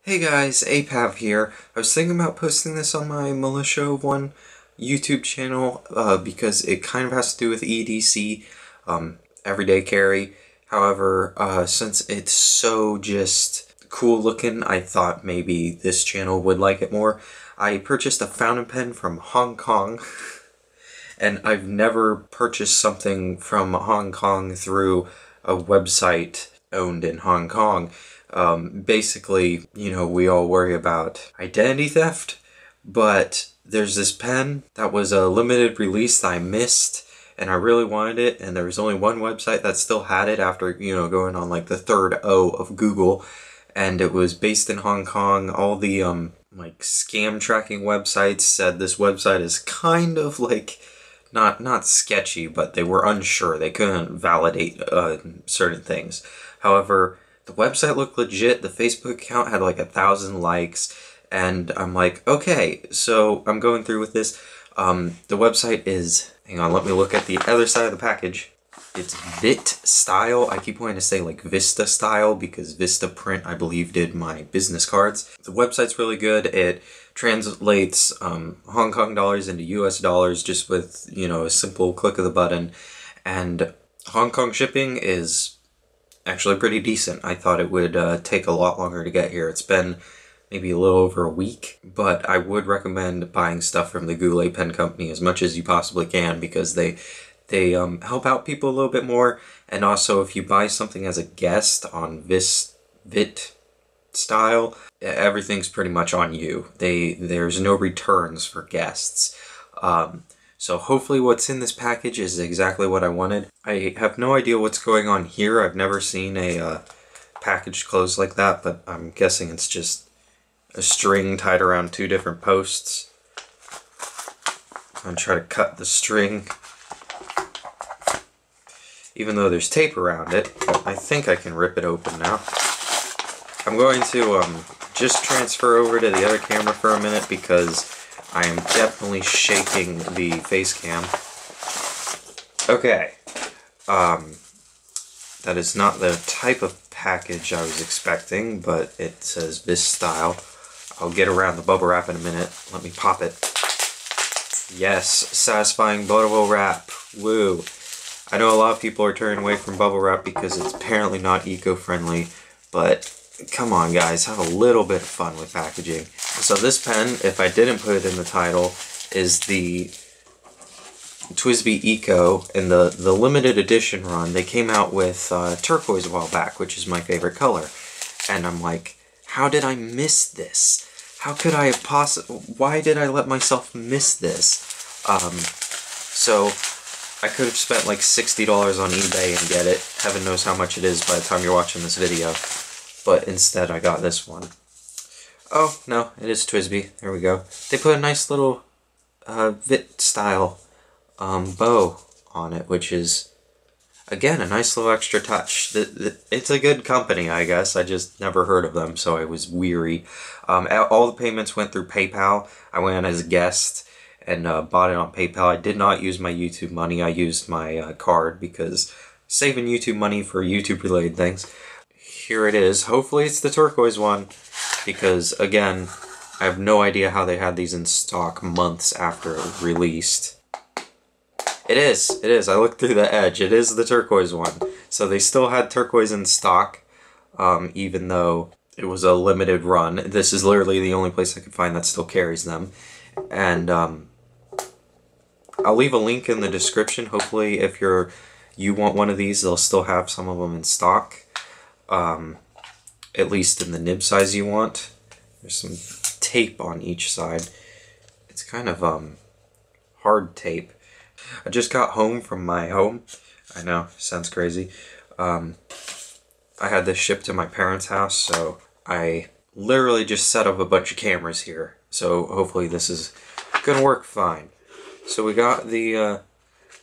Hey guys, Apav here. I was thinking about posting this on my Militia One YouTube channel because it kind of has to do with EDC, everyday carry. However, since it's so just cool looking, I thought maybe this channel would like it more. I purchased a fountain pen from Hong Kong, and I've never purchased something from Hong Kong through a website owned in Hong Kong. Basically, we all worry about identity theft, but there's this pen that was a limited release that I missed, and I really wanted it, and there was only one website that still had it after, going on like the third O of Google, and it was based in Hong Kong. All the, like, scam tracking websites said this website is kind of like, not sketchy, but they were unsure. They couldn't validate certain things. However, the website looked legit. The Facebook account had like 1,000 likes, and I'm like, okay, so I'm going through with this. The website is, hang on, let me look at the other side of the package. It's Vit Style. I keep wanting to say like Vista Style because Vista Print, I believe, did my business cards. The website's really good. It translates Hong Kong dollars into US dollars just with, a simple click of the button. And Hong Kong shipping is actually pretty decent. I thought it would take a lot longer to get here. It's been maybe a little over a week, but I would recommend buying stuff from the Goulet Pen Company as much as you possibly can because they help out people a little bit more. And also, if you buy something as a guest on Vit Style, everything's pretty much on you. There's no returns for guests. So hopefully what's in this package is exactly what I wanted. I have no idea what's going on here. I've never seen a package closed like that, but I'm guessing it's just a string tied around two different posts. I'm going to try to cut the string, even though there's tape around it. I think I can rip it open now. I'm going to just transfer over to the other camera for a minute because I am definitely shaking the face cam. Okay. That is not the type of package I was expecting, but it says Vis Style. I'll get around the bubble wrap in a minute. Let me pop it. Yes, satisfying bubble wrap. Woo. I know a lot of people are turning away from bubble wrap because it's apparently not eco-friendly, but come on guys, have a little bit of fun with packaging. So this pen, if I didn't put it in the title, is the TWSBI ECO. In the limited edition run, they came out with Turquoise a while back, which is my favorite color. And I'm like, how did I miss this? How could I have why did I let myself miss this? So I could have spent like $60 on eBay and get it. Heaven knows how much it is by the time you're watching this video. But instead I got this one. Oh, no, it is TWSBI. There we go. They put a nice little Vit Style bow on it, which is, again, a nice little extra touch. It's a good company, I guess. I just never heard of them, so I was weary. All the payments went through PayPal. I went as a guest and bought it on PayPal. I did not use my YouTube money. I used my card because saving YouTube money for YouTube-related things. Here it is. Hopefully it's the turquoise one because, again, I have no idea how they had these in stock months after it was released. It is. I looked through the edge. It is the turquoise one. So they still had turquoise in stock, even though it was a limited run. This is literally the only place I could find that still carries them. And I'll leave a link in the description. Hopefully if you want one of these, they'll still have some of them in stock. At least in the nib size you want. There's some tape on each side. It's kind of hard tape. I just got home from my home. I know, sounds crazy. I had this shipped to my parents' house, so I literally just set up a bunch of cameras here. So hopefully this is gonna work fine. So we got the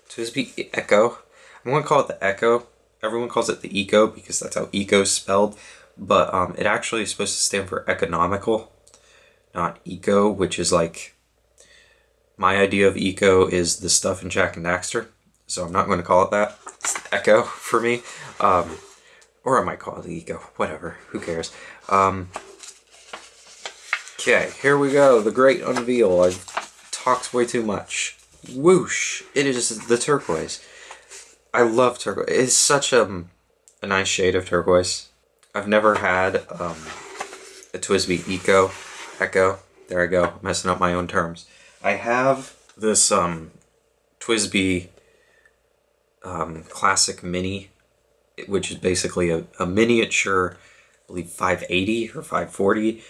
TWSBI ECO. I'm gonna call it the ECO. Everyone calls it the ECO because that's how ECO is spelled, but it actually is supposed to stand for economical, not eco, which is like, my idea of eco is the stuff in Jack and Daxter, so I'm not going to call it that. It's the ECO for me, or I might call it the ECO, whatever, who cares. Okay, here we go, the great unveil. I've talked way too much. Whoosh! It is the turquoise. I love turquoise. It's such a nice shade of turquoise. I've never had a TWSBI ECO. There I go, messing up my own terms. I have this TWSBI Classic Mini, which is basically a miniature, I believe 580 or 540,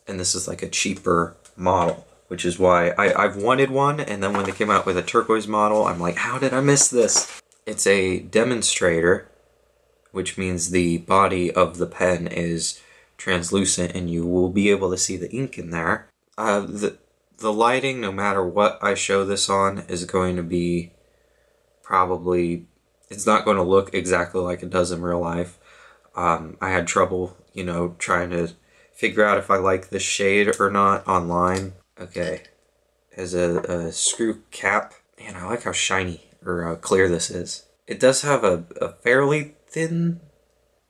and this is like a cheaper model, which is why I've wanted one, and then when they came out with a turquoise model, I'm like, how did I miss this? It's a demonstrator, which means the body of the pen is translucent and you will be able to see the ink in there. The lighting, no matter what I show this on, is going to be probably, it's not going to look exactly like it does in real life. I had trouble, you know, trying to figure out if I like this shade or not online. Okay, as a screw cap, man, I like how shiny or clear this is. It does have a fairly thin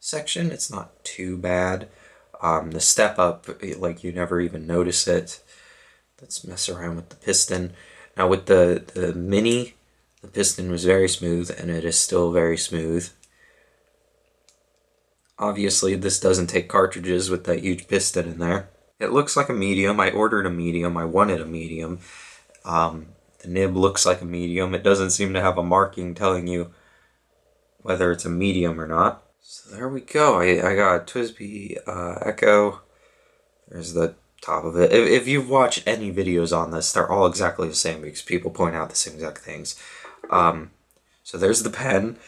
section. It's not too bad. The step up, like, you never even notice it. Let's mess around with the piston. Now with the Mini, the piston was very smooth, and it is still very smooth. Obviously, this doesn't take cartridges with that huge piston in there. It looks like a medium. I ordered a medium. I wanted a medium. The nib looks like a medium. It doesn't seem to have a marking telling you whether it's a medium or not. So there we go. I got TWSBI ECO. There's the top of it. If you've watched any videos on this, they're all exactly the same because people point out the same exact things. So there's the pen.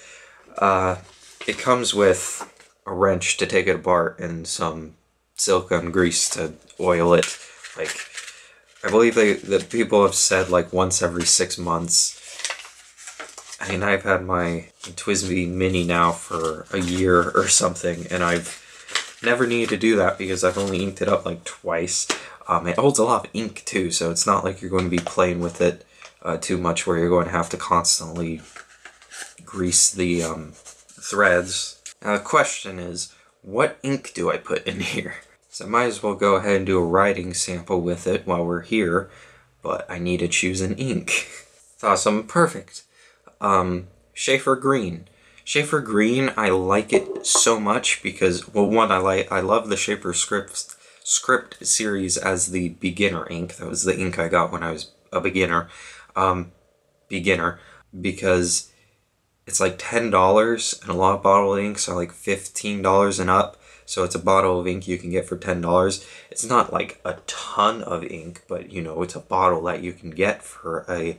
It comes with a wrench to take it apart and some silicone grease to oil it. Like, I believe that people have said like once every 6 months. I mean, I've had my TWSBI Mini now for a year or something, and I've never needed to do that because I've only inked it up like twice. It holds a lot of ink too, so it's not like you're going to be playing with it too much where you're going to have to constantly grease the threads. Now the question is, what ink do I put in here? So I might as well go ahead and do a writing sample with it while we're here, but I need to choose an ink. Awesome, perfect. Schaefer Green. Schaefer Green, I like it so much because, well, one, I love the Schaefer Script series as the beginner ink. That was the ink I got when I was a beginner. Because it's like $10, and a lot of bottle inks are like $15 and up. So it's a bottle of ink you can get for $10. It's not like a ton of ink, but you know, it's a bottle that you can get for a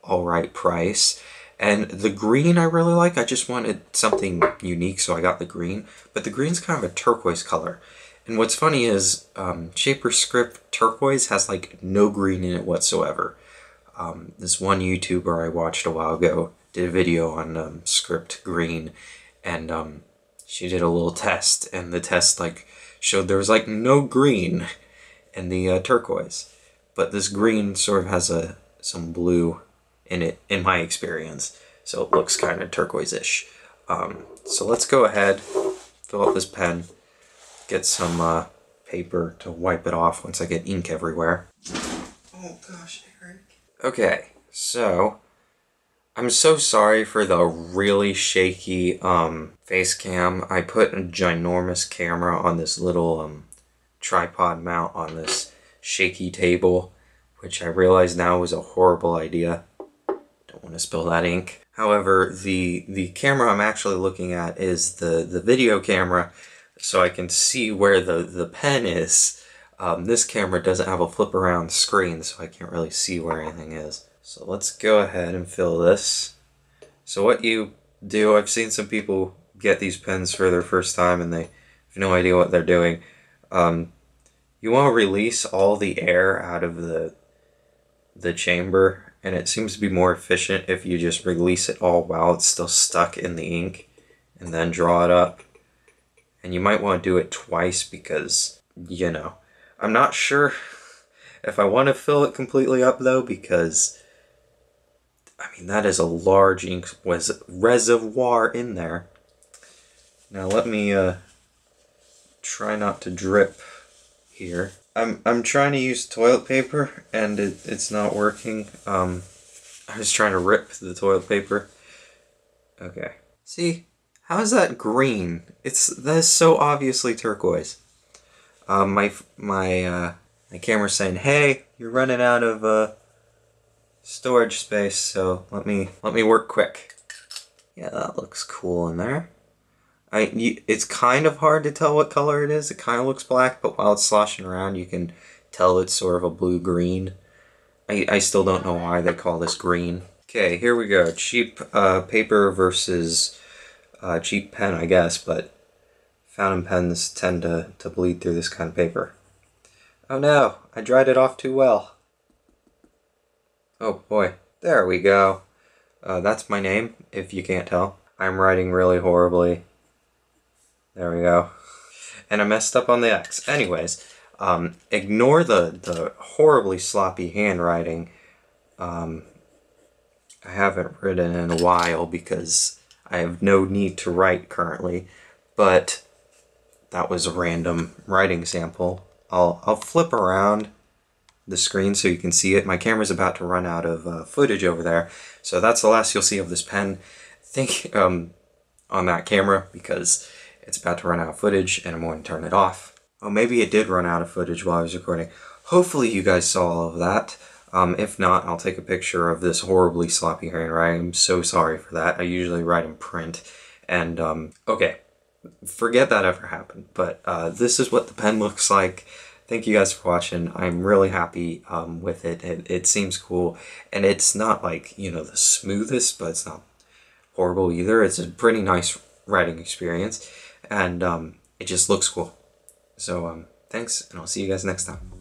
alright price. And the green I really like. I just wanted something unique, so I got the green. But the green's kind of a turquoise color. And what's funny is Schaefer Script Turquoise has like no green in it whatsoever. This one YouTuber I watched a while ago did a video on Script Green, and she did a little test, and the test like showed there was like no green in the turquoise. But this green sort of has some blue in it, in my experience, so it looks kind of turquoise-ish. So let's go ahead, fill up this pen, get some paper to wipe it off once I get ink everywhere. Oh gosh, Eric. Okay, so I'm so sorry for the really shaky face cam. I put a ginormous camera on this little tripod mount on this shaky table, which I realize now was a horrible idea. Don't want to spill that ink. However, the camera I'm actually looking at is the video camera, so I can see where the pen is. This camera doesn't have a flip around screen, so I can't really see where anything is. So let's go ahead and fill this. So what you do, I've seen some people get these pens for their first time and they have no idea what they're doing. You want to release all the air out of the chamber, and it seems to be more efficient if you just release it all while it's still stuck in the ink and then draw it up. And you might want to do it twice because, you know, I'm not sure if I want to fill it completely up though, because I mean, that is a large ink reservoir in there. Now let me try not to drip here. I'm trying to use toilet paper and it's not working. I was trying to rip the toilet paper. Okay. See, how is that green? That is so obviously turquoise. My camera's saying, "Hey, you're running out of storage space, so let me work quick." Yeah, that looks cool in there. It's kind of hard to tell what color it is. It kind of looks black, but while it's sloshing around, you can tell it's sort of a blue-green. I still don't know why they call this green. Okay, here we go. Cheap paper versus cheap pen, I guess, but fountain pens tend to bleed through this kind of paper. Oh no, I dried it off too well. Oh boy, there we go. That's my name, if you can't tell. I'm writing really horribly. There we go. And I messed up on the X. Anyways, ignore the horribly sloppy handwriting. I haven't written in a while because I have no need to write currently, but that was a random writing sample. I'll flip around the screen so you can see it. My camera's about to run out of footage over there, so that's the last you'll see of this pen. Think on that camera because it's about to run out of footage and I'm going to turn it off. Oh, maybe it did run out of footage while I was recording. Hopefully you guys saw all of that. If not, I'll take a picture of this horribly sloppy handwriting. I'm so sorry for that. I usually write in print. And, okay, forget that ever happened. But this is what the pen looks like. Thank you guys for watching. I'm really happy with it. It seems cool. And it's not like, you know, the smoothest, but it's not horrible either. It's a pretty nice writing experience. And it just looks cool. So, thanks, and I'll see you guys next time.